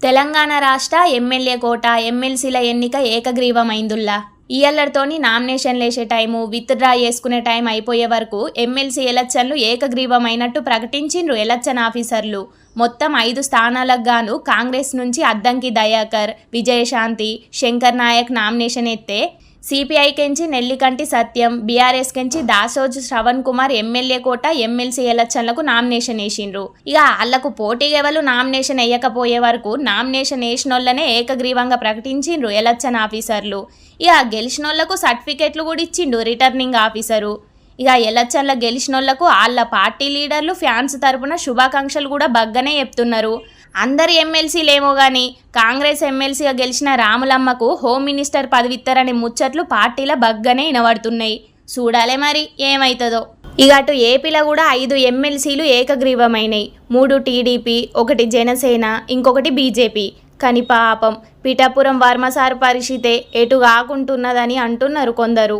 తెలంగాణ రాష్ట్ర ఎమ్మెల్యే కోట ఎమ్మెల్సీల ఎన్నిక ఏకగ్రీవమైందుల్లా ఇయ్యల్లతోని నామినేషన్లు వేసే టైము విత్డ్రా చేసుకునే టైం అయిపోయే వరకు ఎమ్మెల్సీ ఎలక్షన్లు ఏకగ్రీవమైనట్టు ప్రకటించిండ్రు ఎలక్షన్ ఆఫీసర్లు. మొత్తం 5 స్థానాలకు గాను కాంగ్రెస్ నుంచి అద్దంకి దయాకర్, విజయశాంతి, శంకర్ నాయక్ నామినేషన్ ఎత్తే సిపిఐ కెంచి నెల్లికంటి సత్యం, బీఆర్ఎస్ కెంచి దాసోజు శ్రవణ్ కుమార్ ఎమ్మెల్యే కోట ఎమ్మెల్సీ ఎలక్షన్లకు నామినేషన్ వేసిండ్రు. ఇక వాళ్లకు పోటీగా ఎవరు నామినేషన్ వేయకపోయే వరకు నామినేషన్ వేసినోళ్లనే ఏకగ్రీవంగా ప్రకటించిండ్రు ఎలక్షన్ ఆఫీసర్లు. ఇక గెలిచినోళ్లకు సర్టిఫికెట్లు కూడా ఇచ్చిండు రిటర్నింగ్ ఆఫీసరు. ఇక ఎలక్షన్ల గెలిచినోళ్లకు వాళ్ళ పార్టీ లీడర్లు ఫ్యాన్స్ తరపున శుభాకాంక్షలు కూడా బగ్గనే చెప్తున్నారు. అందరి ఎమ్మెల్సీలేమో కానీ కాంగ్రెస్ ఎమ్మెల్సీగా గెలిచిన రాములమ్మకు హోమ్ మినిస్టర్ పదవి ఇస్తారనే ముచ్చట్లు పార్టీల బగ్గనే వినబడుతున్నాయి. చూడాలే మరి ఏమవుతుందో. ఇక అటు ఏపీలో కూడా 5 ఎమ్మెల్సీలు ఏకగ్రీవమైనాయి. 3 టీడీపీ, 1 జనసేన, ఇంకొకటి బీజేపీ. కానీ పాపం పిఠాపురం వర్మసార్ పరిస్థితే ఎటు కాకుంటున్నదని అంటున్నారు కొందరు.